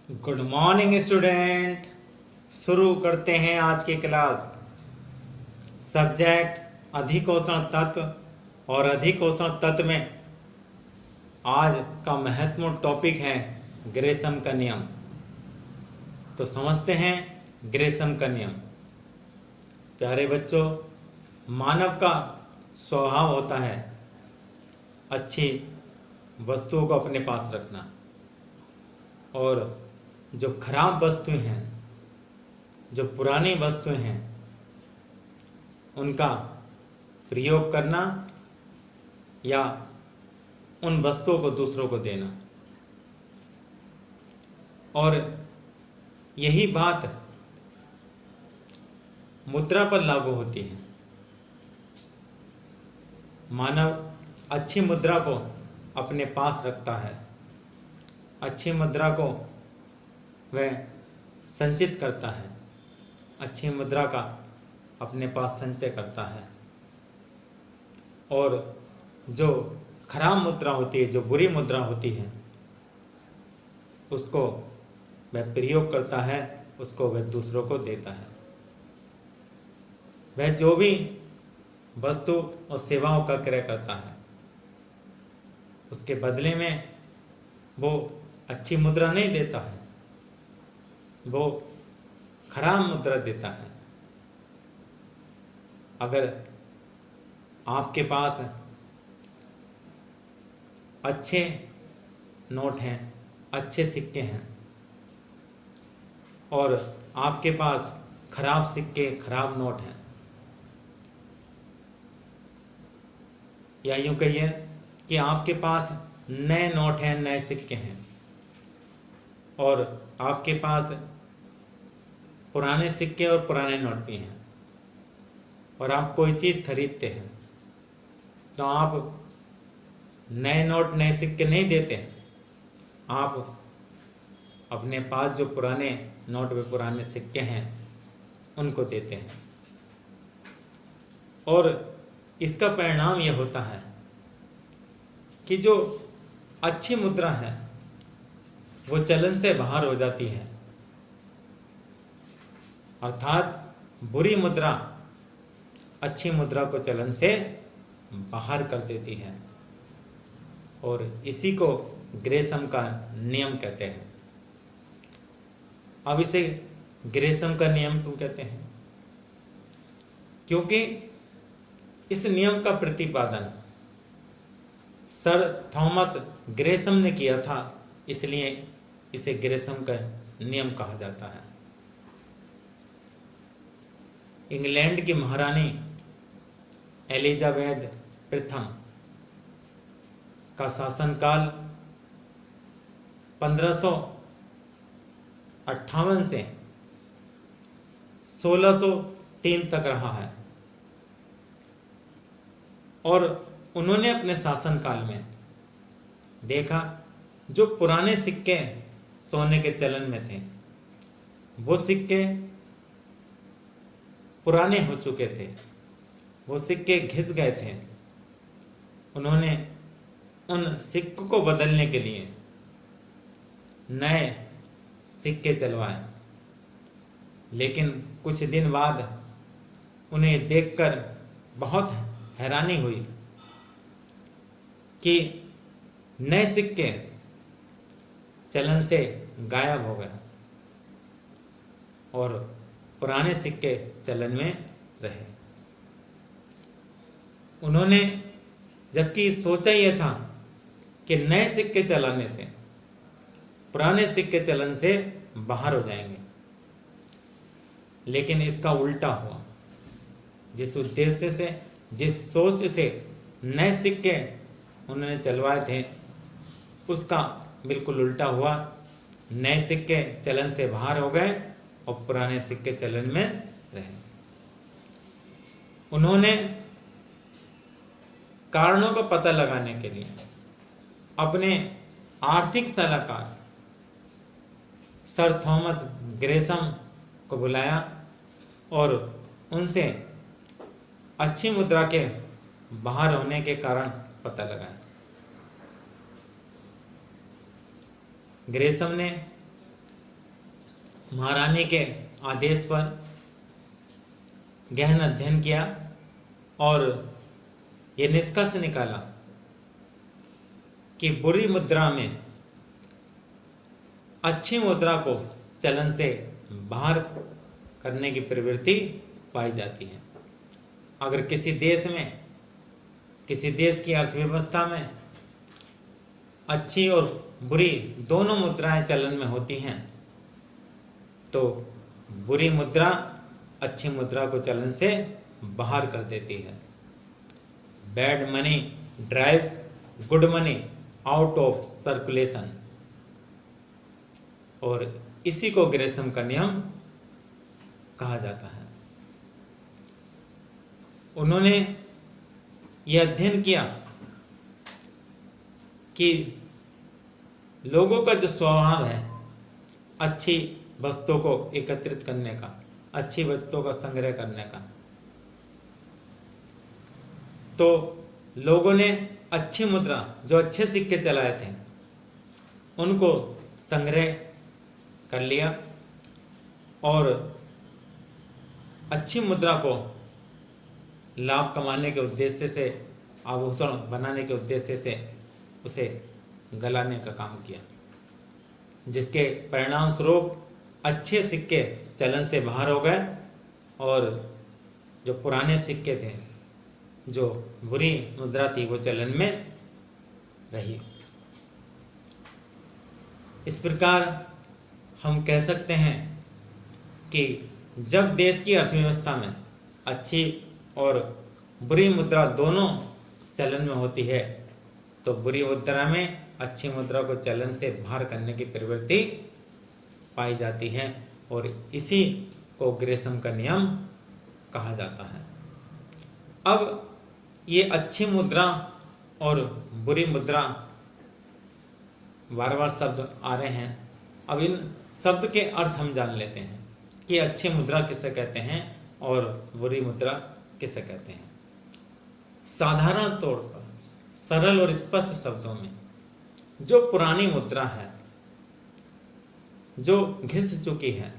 Good morning student. शुरू करते हैं आज की क्लास। सब्जेक्ट अधिकोषण तत्व और अधिकोषण तत्व में आज का महत्वपूर्ण टॉपिक है ग्रेसम का नियम। तो समझते हैं ग्रेसम का नियम। प्यारे बच्चों, मानव का स्वभाव होता है अच्छी वस्तुओं को अपने पास रखना और जो खराब वस्तुएं हैं, जो पुरानी वस्तुएं हैं, उनका प्रयोग करना या उन वस्तुओं को दूसरों को देना। और यही बात मुद्रा पर लागू होती है। मानव अच्छी मुद्रा को अपने पास रखता है, अच्छी मुद्रा को वह संचित करता है, अच्छी मुद्रा का अपने पास संचय करता है। और जो खराब मुद्रा होती है, जो बुरी मुद्रा होती है, उसको वह प्रयोग करता है, उसको वह दूसरों को देता है। वह जो भी वस्तु और सेवाओं का क्रय करता है, उसके बदले में वो अच्छी मुद्रा नहीं देता है, वो खराब मुद्रा देता है। अगर आपके पास अच्छे नोट हैं, अच्छे सिक्के हैं और आपके पास खराब सिक्के, खराब नोट हैं, या यूं कहिए कि आपके पास नए नोट हैं, नए सिक्के हैं और आपके पास पुराने सिक्के और पुराने नोट भी हैं, और आप कोई चीज़ खरीदते हैं तो आप नए नोट, नए सिक्के नहीं देते हैं। आप अपने पास जो पुराने नोट व पुराने सिक्के हैं उनको देते हैं। और इसका परिणाम यह होता है कि जो अच्छी मुद्रा है वो चलन से बाहर हो जाती है, अर्थात बुरी मुद्रा अच्छी मुद्रा को चलन से बाहर कर देती है। और इसी को ग्रेसम का नियम कहते हैं। अब इसे ग्रेसम का नियम क्यों कहते हैं? क्योंकि इस नियम का प्रतिपादन सर थॉमस ग्रेसम ने किया था, इसलिए इसे ग्रेसम का नियम कहा जाता है। इंग्लैंड की महारानी एलिजाबेथ प्रथम का शासनकाल 1558 से 1603 तक रहा है। और उन्होंने अपने शासनकाल में देखा जो पुराने सिक्के सोने के चलन में थे, वो सिक्के पुराने हो चुके थे, वो सिक्के घिस गए थे। उन्होंने उन सिक्कों को बदलने के लिए नए सिक्के चलवाए, लेकिन कुछ दिन बाद उन्हें देखकर बहुत हैरानी हुई कि नए सिक्के चलन से गायब हो गए और पुराने सिक्के चलन में रहे। उन्होंने जबकि सोचा यह था कि नए सिक्के चलाने से पुराने सिक्के चलन से बाहर हो जाएंगे, लेकिन इसका उल्टा हुआ। जिस उद्देश्य से, जिस सोच से नए सिक्के उन्होंने चलवाए थे, उसका बिल्कुल उल्टा हुआ। नए सिक्के चलन से बाहर हो गए और पुराने सिक्के चलन में रहे। उन्होंने कारणों का पता लगाने के लिए अपने आर्थिक सलाहकार सर थॉमस ग्रेसम को बुलाया और उनसे अच्छी मुद्रा के बाहर होने के कारण पता लगाया। ग्रेसम ने महारानी के आदेश पर गहन अध्ययन किया और ये निष्कर्ष निकाला कि बुरी मुद्रा में अच्छी मुद्रा को चलन से बाहर करने की प्रवृत्ति पाई जाती है। अगर किसी देश की अर्थव्यवस्था में अच्छी और बुरी दोनों मुद्राएं चलन में होती हैं तो बुरी मुद्रा अच्छी मुद्रा को चलन से बाहर कर देती है। Bad money drives good money out of circulation, और इसी को ग्रेसम का नियम कहा जाता है। उन्होंने यह अध्ययन किया कि लोगों का जो स्वभाव है अच्छी वस्तुओं को एकत्रित करने का, अच्छी वस्तुओं का संग्रह करने का, तो लोगों ने अच्छी मुद्रा जो अच्छे सिक्के चलाए थे उनको संग्रह कर लिया और अच्छी मुद्रा को लाभ कमाने के उद्देश्य से, आभूषण बनाने के उद्देश्य से उसे गलाने का काम किया, जिसके परिणाम स्वरूप अच्छे सिक्के चलन से बाहर हो गए और जो पुराने सिक्के थे, जो बुरी मुद्रा थी, वो चलन में रही। इस प्रकार हम कह सकते हैं कि जब देश की अर्थव्यवस्था में अच्छी और बुरी मुद्रा दोनों चलन में होती है तो बुरी मुद्रा में अच्छी मुद्रा को चलन से बाहर करने की प्रवृत्ति पाई जाती है और इसी को ग्रेसम का नियम कहा जाता है। अब ये अच्छी मुद्रा और बुरी मुद्रा बार बार शब्द आ रहे हैं। अब इन शब्द के अर्थ हम जान लेते हैं कि अच्छी मुद्रा किसे कहते हैं और बुरी मुद्रा किसे कहते हैं। साधारण तौर पर सरल और स्पष्ट शब्दों में जो पुरानी मुद्रा है, जो घिस चुकी है,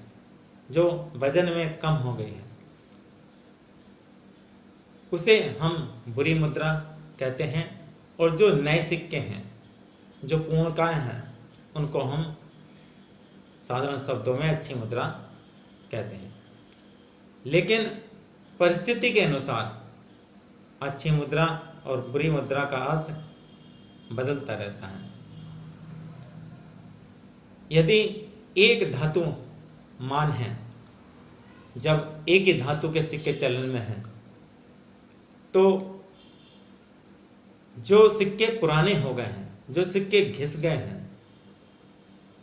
जो वजन में कम हो गई है, उसे हम बुरी मुद्रा कहते हैं। और जो नए सिक्के हैं, जो पूर्णकाय हैं, उनको हम साधारण शब्दों में अच्छी मुद्रा कहते हैं। लेकिन परिस्थिति के अनुसार अच्छी मुद्रा और बुरी मुद्रा का अर्थ बदलता रहता है। यदि एक धातु मान है, जब एक ही धातु के सिक्के चलन में हैं, तो जो सिक्के पुराने हो गए हैं, जो सिक्के घिस गए हैं,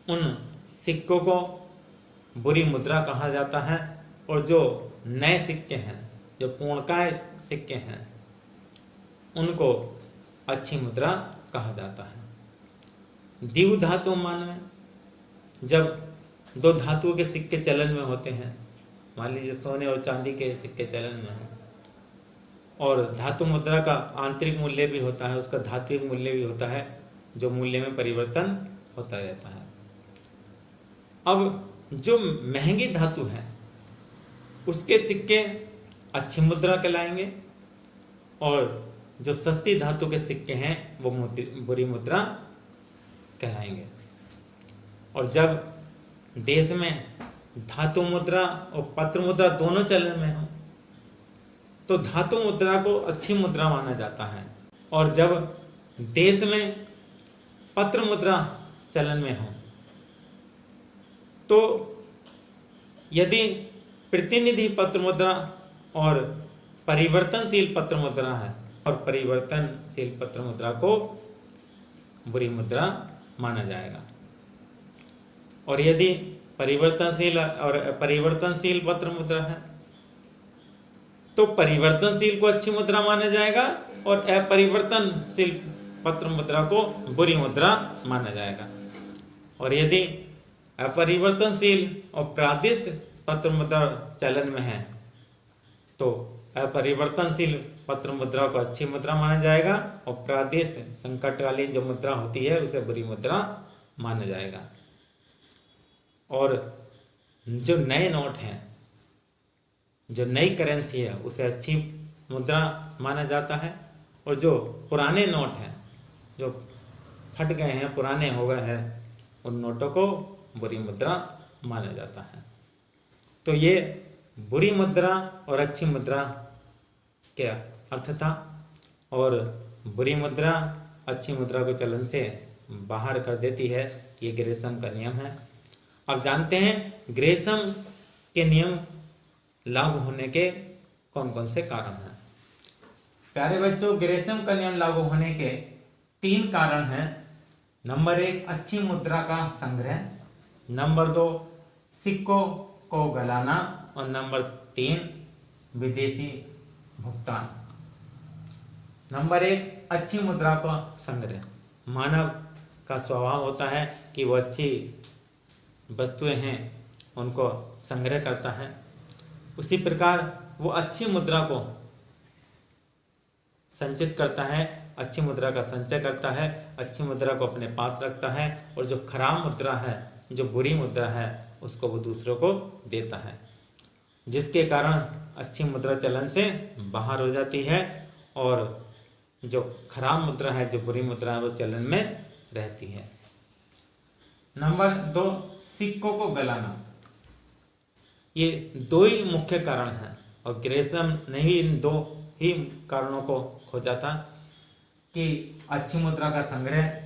उन सिक्कों को बुरी मुद्रा कहा जाता है और जो नए सिक्के हैं, जो पूर्णकाय सिक्के हैं, उनको अच्छी मुद्रा कहा जाता है। द्विव धातु मान में जब दो धातुओं के सिक्के चलन में होते हैं, मान लीजिए सोने और चांदी के सिक्के चलन में हैं, और धातु मुद्रा का आंतरिक मूल्य भी होता है, उसका धात्विक मूल्य भी होता है, जो मूल्य में परिवर्तन होता रहता है। अब जो महंगी धातु है उसके सिक्के अच्छी मुद्रा कहलाएंगे और जो सस्ती धातु के सिक्के हैं वो बुरी मुद्रा कहलाएंगे। और जब देश में धातु मुद्रा और पत्र मुद्रा दोनों चलन में हो तो धातु मुद्रा को अच्छी मुद्रा माना जाता है, और जब देश में पत्र मुद्रा चलन में हो तो यदि प्रतिनिधि पत्र मुद्रा और परिवर्तनशील पत्र मुद्रा है, और परिवर्तनशील पत्र मुद्रा को बुरी मुद्रा माना जाएगा। और यदि परिवर्तनशील पत्र मुद्रा है तो परिवर्तनशील को अच्छी मुद्रा माना जाएगा और अपरिवर्तनशील पत्र मुद्रा को बुरी मुद्रा माना जाएगा। और यदि अपरिवर्तनशील और प्रादिष्ट पत्र मुद्रा चलन में है तो अपरिवर्तनशील पत्र मुद्रा को अच्छी मुद्रा माना जाएगा और प्रादिष्ट संकटकालीन जो मुद्रा होती है उसे बुरी मुद्रा माना जाएगा। और जो नए नोट हैं, जो नई करेंसी है, उसे अच्छी मुद्रा माना जाता है, और जो पुराने नोट हैं, जो फट गए हैं, पुराने हो गए हैं, उन नोटों को बुरी मुद्रा माना जाता है। तो ये बुरी मुद्रा और अच्छी मुद्रा क्या अर्थ था, और बुरी मुद्रा अच्छी मुद्रा को चलन से बाहर कर देती है, ये ग्रेसम का नियम है। अब जानते हैं ग्रेसम के नियम लागू होने के कौन कौन से कारण हैं। प्यारे बच्चों, ग्रेसम का नियम लागू होने के 3 कारण हैं। नंबर 1, अच्छी मुद्रा का संग्रह। नंबर 2, सिक्कों को गलाना। और नंबर 3, विदेशी भुगतान। नंबर 1, अच्छी मुद्रा का संग्रह। मानव का स्वभाव होता है कि वो अच्छी वस्तुएं हैं उनको संग्रह करता है। उसी प्रकार वो अच्छी मुद्रा को संचित करता है, अच्छी मुद्रा का संचय करता है, अच्छी मुद्रा को अपने पास रखता है, और जो खराब मुद्रा है, जो बुरी मुद्रा है, उसको वो दूसरों को देता है, जिसके कारण अच्छी मुद्रा चलन से बाहर हो जाती है, और जो खराब मुद्रा है, जो बुरी मुद्रा है, वो चलन में रहती है। नंबर 2, सिक्कों को गलाना। ये 2 ही मुख्य कारण हैं, और ग्रेसम ने ही इन 2 ही कारणों को खोजा था कि अच्छी मुद्रा का संग्रह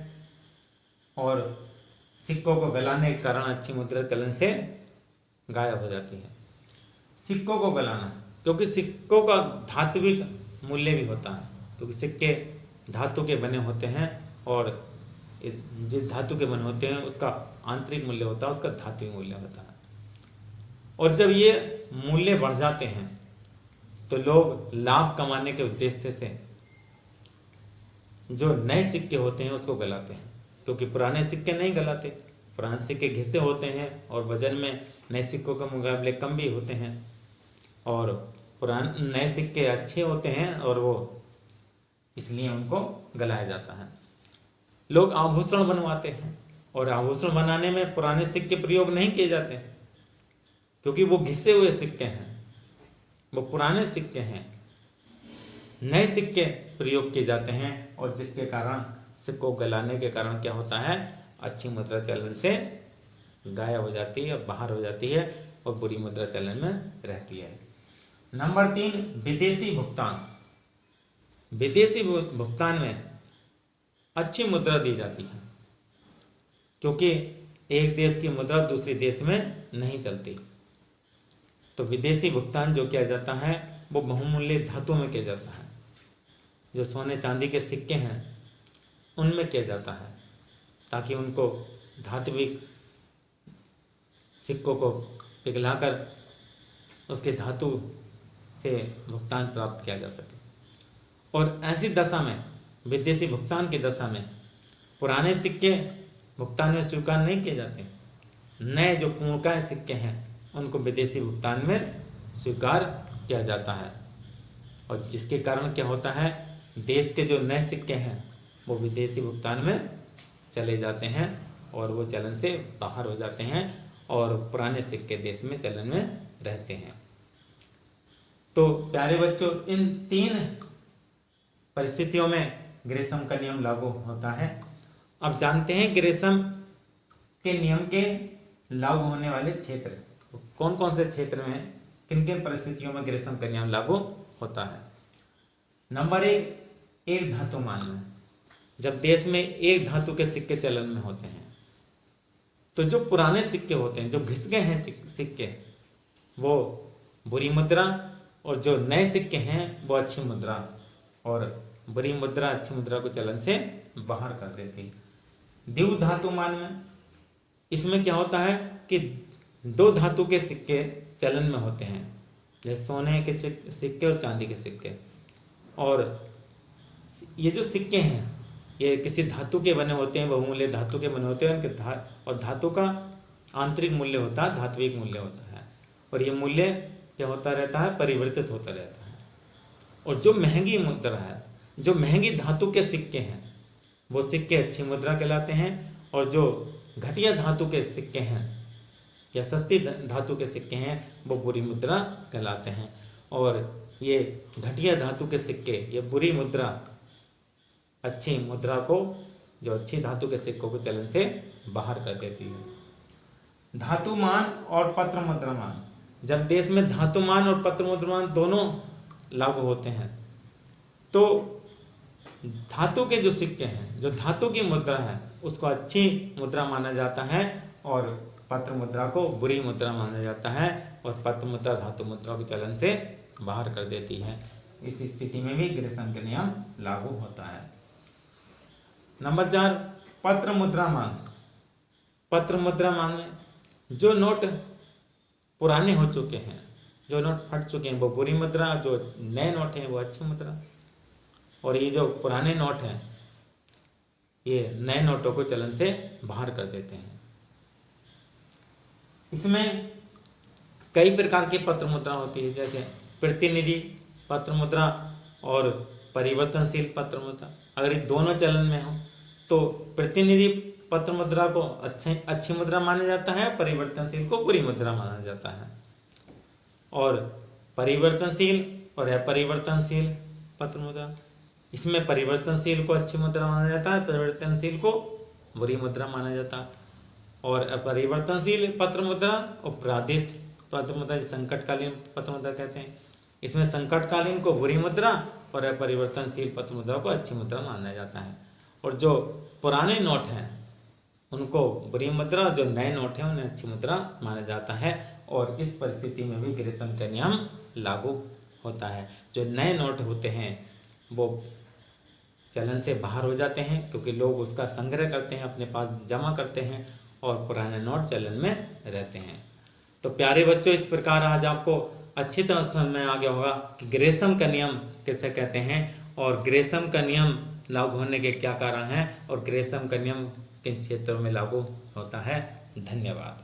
और सिक्कों को गलाने के कारण अच्छी मुद्रा चलन से गायब हो जाती है। सिक्कों को गलाना, क्योंकि सिक्कों का धात्विक मूल्य भी होता है, क्योंकि सिक्के धातु के बने होते हैं, और जिस धातु के बने होते हैं उसका आंतरिक मूल्य होता है, उसका धात्विक मूल्य होता है। और जब ये मूल्य बढ़ जाते हैं तो लोग लाभ कमाने के उद्देश्य से जो नए सिक्के होते हैं उसको गलाते हैं, क्योंकि पुराने सिक्के नहीं गलाते। पुराने सिक्के घिसे होते हैं और वजन में नए सिक्कों के मुकाबले कम भी होते हैं, और पुराने नए सिक्के अच्छे होते हैं और वो इसलिए उनको गलाया जाता है। लोग आभूषण बनवाते हैं, और आभूषण बनाने में पुराने सिक्के प्रयोग नहीं किए जाते, क्योंकि वो घिसे हुए सिक्के हैं, वो पुराने सिक्के हैं। नए सिक्के प्रयोग किए जाते हैं, और जिसके कारण सिक्कों गलाने के कारण क्या होता है, अच्छी मुद्रा चलन से गायब हो जाती है, बाहर हो जाती है, और बुरी मुद्रा चलन में रहती है। नंबर 3, विदेशी भुगतान। विदेशी भुगतान में अच्छी मुद्रा दी जाती है, क्योंकि एक देश की मुद्रा दूसरे देश में नहीं चलती। तो विदेशी भुगतान जो किया जाता है वो बहुमूल्य धातु में किया जाता है, जो सोने चांदी के सिक्के हैं उनमें किया जाता है, ताकि उनको धात्विक सिक्कों को पिघलाकर उसके धातु से भुगतान प्राप्त किया जा सके। और ऐसी दशा में, विदेशी भुगतान की दशा में, पुराने सिक्के भुगतान में स्वीकार नहीं किए जाते। नए जो पूर्णकाय सिक्के हैं उनको विदेशी भुगतान में स्वीकार किया जाता है, और जिसके कारण क्या होता है, देश के जो नए सिक्के हैं वो विदेशी भुगतान में चले जाते हैं, और वो चलन से बाहर हो जाते हैं, और पुराने सिक्के देश में चलन में रहते हैं। तो प्यारे बच्चों, इन 3 परिस्थितियों में ग्रेसम का नियम लागू होता है। अब जानते हैं ग्रेसम के नियम के लागू होने वाले क्षेत्र कौन कौन से क्षेत्र में, किन किन परिस्थितियों में ग्रेसम का नियम लागू होता है। नंबर 1, एक धातु मान में। जब देश में एक धातु के सिक्के चलन में होते हैं, तो जो पुराने सिक्के होते हैं, जो घिस गए हैं सिक्के, वो बुरी मुद्रा, और जो नए सिक्के हैं वो अच्छी मुद्रा, और बुरी मुद्रा अच्छी मुद्रा को चलन से बाहर कर देती है। द्विव धातु मान में, इसमें क्या होता है कि 2 धातु के सिक्के चलन में होते हैं, जैसे सोने के सिक्के और चांदी के सिक्के, और ये जो सिक्के हैं ये किसी धातु के बने होते हैं, बहुमूल्य धातु के बने होते हैं, उनके और धातु का आंतरिक मूल्य होता है, धात्विक मूल्य होता है, और ये मूल्य क्या होता रहता है, परिवर्तित होता रहता है। और जो महंगी मुद्रा है, जो महंगी धातु के सिक्के हैं, वो सिक्के अच्छी मुद्रा कहलाते हैं, और जो घटिया धातु के सिक्के हैं या सस्ती धातु के सिक्के हैं वो बुरी मुद्रा कहलाते हैं। और ये घटिया धातु के सिक्के, ये बुरी मुद्रा अच्छी मुद्रा को, जो अच्छी धातु के सिक्कों को चलन से बाहर कर देती है। धातुमान और पत्र मुद्रामान, जब देश में धातुमान और पत्र मुद्रामान दोनों लागू होते हैं तो धातु के जो सिक्के हैं, जो धातु की मुद्रा है, उसको अच्छी मुद्रा माना जाता है और पत्र मुद्रा को बुरी मुद्रा माना जाता है। और पत्र मुद्रा धातु मुद्रा को चलन से बाहर कर देती है। इस स्थिति में भी ग्रेसन का नियम लागू होता है। नंबर 4, पत्र मुद्रामान। पत्र मुद्रामान में जो नोट पुराने हो चुके हैं, जो नोट फट चुके हैं, वो बुरी मुद्रा, जो नए नोट हैं वो अच्छी मुद्रा। और ये जो पुराने नोट हैं ये नए नोटों को चलन से बाहर कर देते हैं। इसमें कई प्रकार की पत्र मुद्रा होती है, जैसे प्रतिनिधि पत्र मुद्रा और परिवर्तनशील पत्र मुद्रा। अगर ये दोनों चलन में हो तो प्रतिनिधि पत्र मुद्रा को अच्छी मुद्रा माना जाता है, परिवर्तनशील को बुरी मुद्रा माना जाता है। और परिवर्तनशील और अपरिवर्तनशील पत्र मुद्रा, इसमें परिवर्तनशील को अच्छी मुद्रा माना जाता है, परिवर्तनशील को बुरी मुद्रा माना जाता है। और अपरिवर्तनशील पत्र मुद्रा और प्रादिष्ट पत्र मुद्रा, संकटकालीन पत्र मुद्रा कहते हैं, इसमें संकटकालीन को बुरी मुद्रा और अपरिवर्तनशील पत्र मुद्रा को अच्छी मुद्रा माना जाता है। और जो पुराने नोट हैं उनको बुरी मुद्रा, जो नए नोट हैं उन्हें अच्छी मुद्रा माना जाता है। और इस परिस्थिति में भी ग्रेसन का नियम लागू होता है। जो नए नोट होते हैं वो चलन से बाहर हो जाते हैं, क्योंकि लोग उसका संग्रह करते हैं, अपने पास जमा करते हैं, और पुराने नोट चलन में रहते हैं। तो प्यारे बच्चों, इस प्रकार आज आपको अच्छी तरह समझ में आ गया होगा कि ग्रेसन का नियम किसे कहते हैं और ग्रेसन का नियम लागू होने के क्या कारण हैं और ग्रेसन का नियम किन क्षेत्रों में लागू होता है। धन्यवाद।